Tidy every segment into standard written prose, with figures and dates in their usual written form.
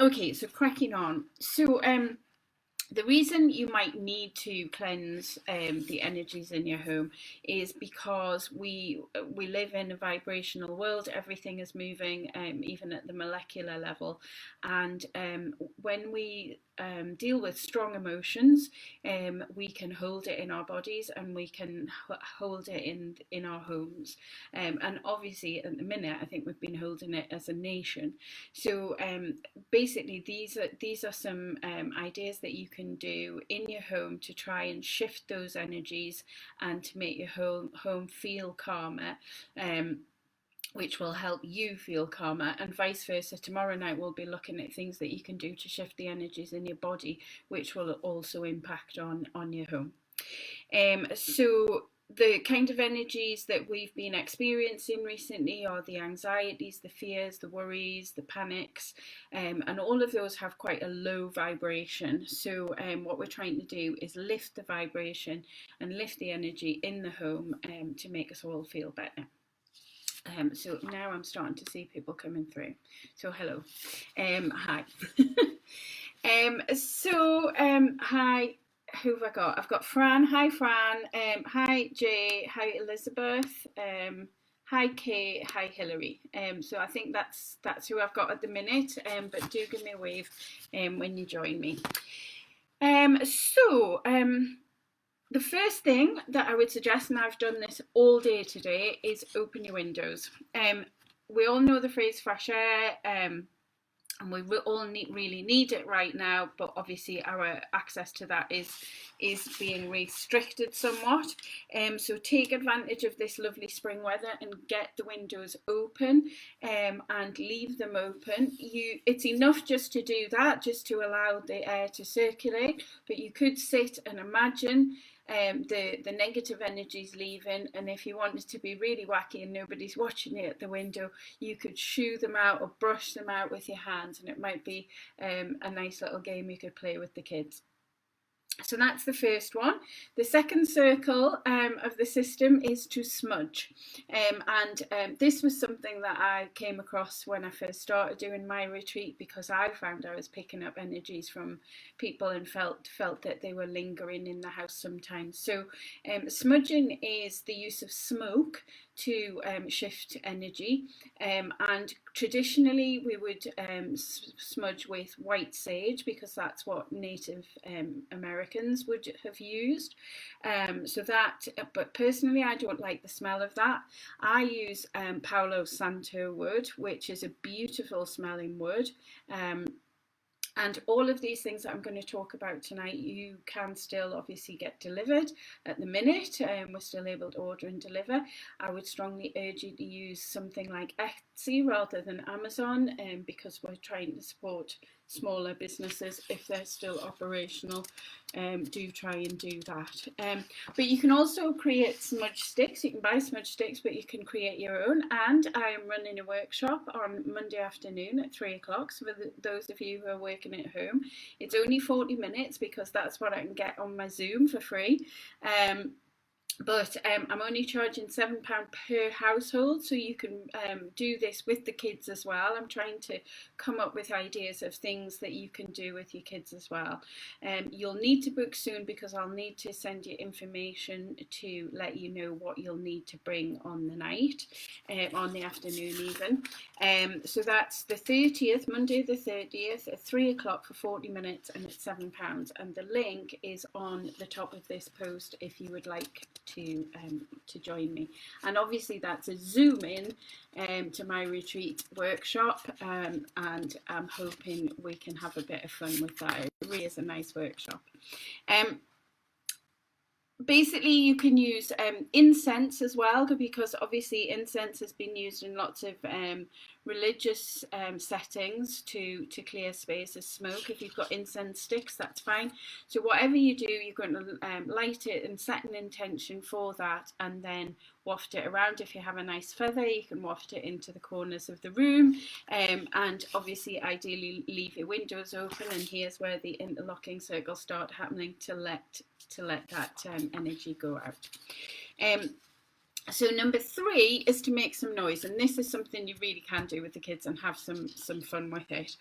Okay, so cracking on. So the reason you might need to cleanse the energies in your home is because we live in a vibrational world. Everything is moving, even at the molecular level, and when we deal with strong emotions, we can hold it in our bodies, and we can hold it in our homes. And obviously, at the minute, I think we've been holding it as a nation. So basically, these are some ideas that you can do in your home to try and shift those energies and to make your home feel calmer. Which will help you feel calmer, and vice versa. Tomorrow night we'll be looking at things that you can do to shift the energies in your body, which will also impact on your home. So the kind of energies that we've been experiencing recently are the anxieties, the fears, the worries, the panics, and all of those have quite a low vibration. So what we're trying to do is lift the vibration and lift the energy in the home to make us all feel better. So now I'm starting to see people coming through. So hello, hi. Hi, who have I got? I've got Fran. Hi, Fran. Hi, Jay. Hi, Elizabeth. Hi, Kate. Hi, Hilary. So I think that's who I've got at the minute. But do give me a wave when you join me. The first thing that I would suggest, and I've done this all day today, is open your windows. We all know the phrase fresh air, and we all really need it right now, but obviously our access to that is being restricted somewhat. So take advantage of this lovely spring weather and get the windows open, and leave them open. It's enough just to do that, just to allow the air to circulate, but you could sit and imagine the negative energies leaving, and if you wanted to be really wacky and nobody's watching you at the window, you could shoo them out or brush them out with your hands, and it might be a nice little game you could play with the kids. So that's the first one. The second circle of the system is to smudge. This was something that I came across when I first started doing my retreat, because I found I was picking up energies from people and felt that they were lingering in the house sometimes. So smudging is the use of smoke to shift energy, and traditionally we would smudge with white sage, because that's what Native Americans would have used. But personally I don't like the smell of that. I use Palo Santo wood, which is a beautiful smelling wood. And all of these things that I'm going to talk about tonight, you can still obviously get delivered at the minute. We're still able to order and deliver. I would strongly urge you to use something like Etsy rather than Amazon, because we're trying to support smaller businesses. If they're still operational, do try and do that. But you can also create smudge sticks. You can buy smudge sticks, but you can create your own. And I am running a workshop on Monday afternoon at 3 o'clock. So for those of you who are working at home, it's only 40 minutes, because that's what I can get on my Zoom for free. But I'm only charging £7 per household, so you can do this with the kids as well. I'm trying to come up with ideas of things that you can do with your kids as well. You'll need to book soon, because I'll need to send you information to let you know what you'll need to bring on the night, on the afternoon even. So that's the 30th, Monday the 30th at 3 o'clock for 40 minutes, and it's £7. And the link is on the top of this post if you would like to join me. And obviously that's a zoom in to my retreat workshop, and I'm hoping we can have a bit of fun with that. It really is a nice workshop. Basically, you can use incense as well, because obviously incense has been used in lots of religious settings to clear space as smoke. If you've got incense sticks, that's fine. So whatever you do, you're going to light it and set an intention for that, and then waft it around. If you have a nice feather, you can waft it into the corners of the room, and obviously ideally leave your windows open, and here's where the interlocking circles start happening to let that energy go out. So number 3 is to make some noise, and this is something you really can do with the kids and have some fun with it.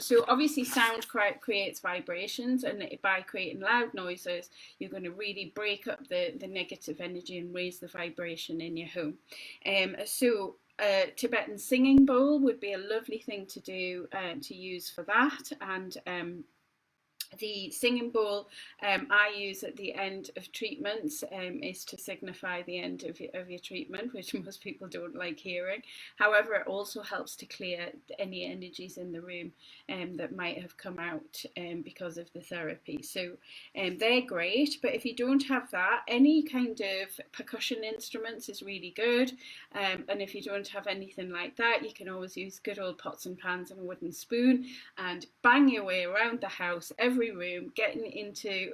So obviously sound creates vibrations, and by creating loud noises you're going to really break up the negative energy and raise the vibration in your home. So a Tibetan singing bowl would be a lovely thing to do, to use for that. And the singing bowl I use at the end of treatments is to signify the end of your treatment, which most people don't like hearing. However, it also helps to clear any energies in the room that might have come out because of the therapy. So they're great, but if you don't have that, any kind of percussion instruments is really good. And if you don't have anything like that, you can always use good old pots and pans and a wooden spoon and bang your way around the house, every room, getting into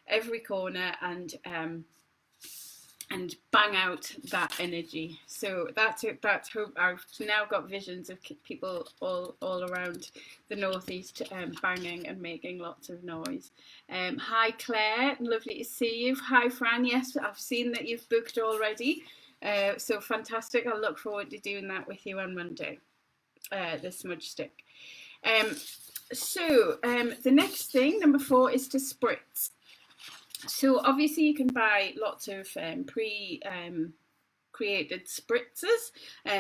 every corner, and bang out that energy. So that's it. That's hope. I've now got visions of people all around the northeast banging and making lots of noise. Hi Claire, lovely to see you. Hi Fran, yes, I've seen that you've booked already. So fantastic. I'll look forward to doing that with you on Monday. The smudge stick. So the next thing, number 4, is to spritz. So obviously you can buy lots of created spritzes.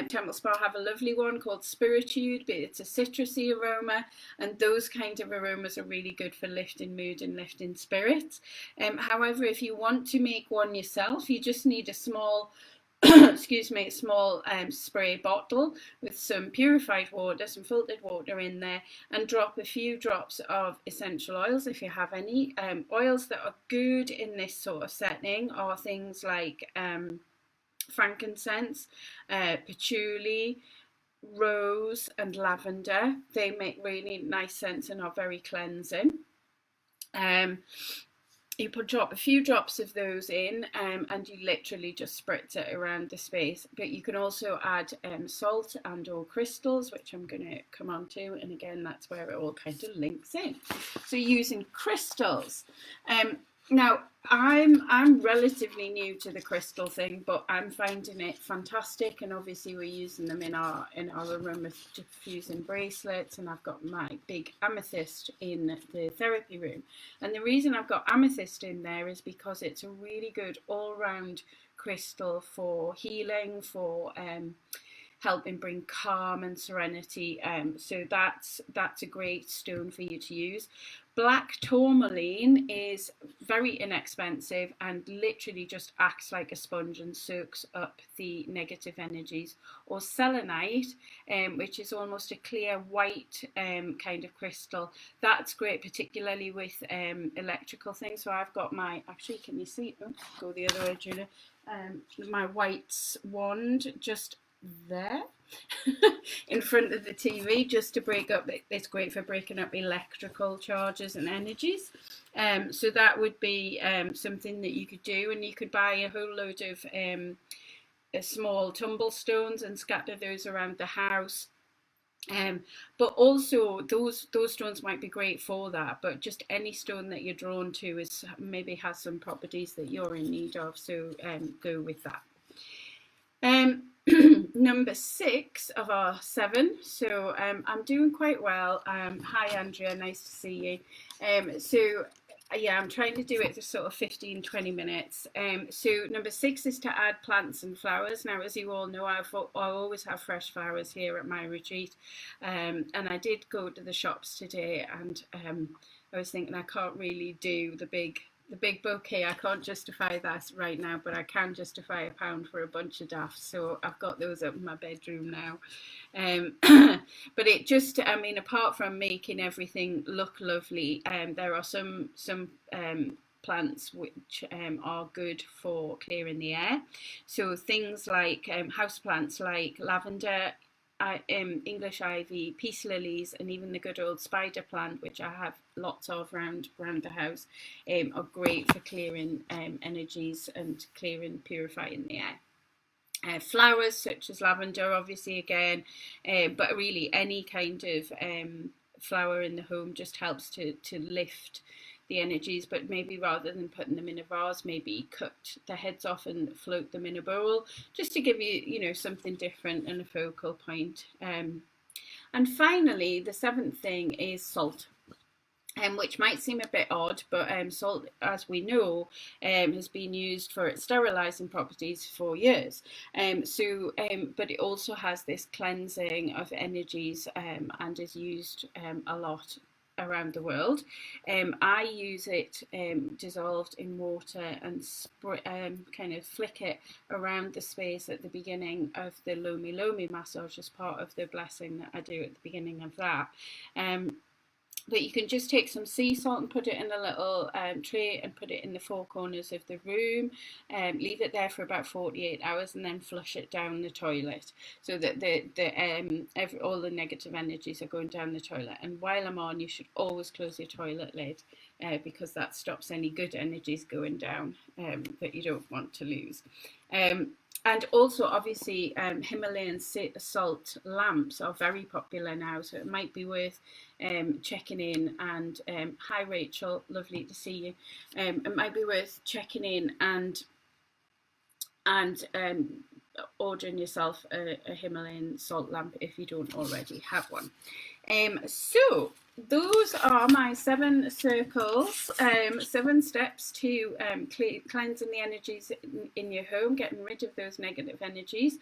Temple Spa have a lovely one called Spiritude, but it's a citrusy aroma, and those kind of aromas are really good for lifting mood and lifting spirits. However, if you want to make one yourself, you just need a small excuse me, a small spray bottle with some purified water, some filtered water in there, and drop a few drops of essential oils if you have any. Oils that are good in this sort of setting are things like frankincense, patchouli, rose and lavender. They make really nice scents and are very cleansing. You drop a few drops of those in, and you literally just spritz it around the space. But you can also add salt and or crystals, which I'm going to come on to, and again that's where it all kind of links in. So using crystals. Now I'm relatively new to the crystal thing, but I'm finding it fantastic, and obviously we're using them in our aroma diffusing bracelets, and I've got my big amethyst in the therapy room. And the reason I've got amethyst in there is because it's a really good all-round crystal for healing, for helping bring calm and serenity. So that's a great stone for you to use. Black tourmaline is very inexpensive and literally just acts like a sponge and soaks up the negative energies. Or selenite, which is almost a clear white kind of crystal. That's great, particularly with electrical things. So I've got my, actually, can you see? Oh, go the other way, Julia. My white wand just there in front of the TV, just to break up. It's great for breaking up electrical charges and energies. So that would be something that you could do, and you could buy a whole load of small tumble stones and scatter those around the house. But also those stones might be great for that, but just any stone that you're drawn to is maybe has some properties that you're in need of, so go with that. Number 6 of our 7. So I'm doing quite well. Hi Andrea, nice to see you. So yeah, I'm trying to do it for sort of 15-20 minutes. So number 6 is to add plants and flowers. Now, as you all know, I always have fresh flowers here at my retreat, and I did go to the shops today, and I was thinking I can't really do the big bouquet. I can't justify that right now, but I can justify £1 for a bunch of daffs, so I've got those up in my bedroom now. But it just, I mean, apart from making everything look lovely, there are some plants which are good for clearing the air. So things like house plants like lavender, English ivy, peace lilies, and even the good old spider plant, which I have lots of around the house, are great for clearing energies and purifying the air. Flowers such as lavender, obviously, again, but really any kind of flower in the home just helps to lift the energies, but maybe rather than putting them in a vase, maybe cut the heads off and float them in a bowl, just to give you, you know, something different and a focal point. And finally, the seventh thing is salt. Which might seem a bit odd, but salt, as we know, has been used for its sterilising properties for years. But it also has this cleansing of energies and is used a lot around the world. I use it dissolved in water and kind of flick it around the space at the beginning of the Lomi Lomi massage as part of the blessing that I do at the beginning of that. But you can just take some sea salt and put it in a little tray and put it in the four corners of the room. Leave it there for about 48 hours and then flush it down the toilet, so that all the negative energies are going down the toilet. And while I'm on, you should always close your toilet lid, because that stops any good energies going down that you don't want to lose. And also, obviously, Himalayan salt lamps are very popular now, so it might be worth checking in. And hi, Rachel, lovely to see you. It might be worth checking in and ordering yourself a Himalayan salt lamp if you don't already have one. So those are my 7 circles, 7 steps to cleansing the energies in your home, getting rid of those negative energies.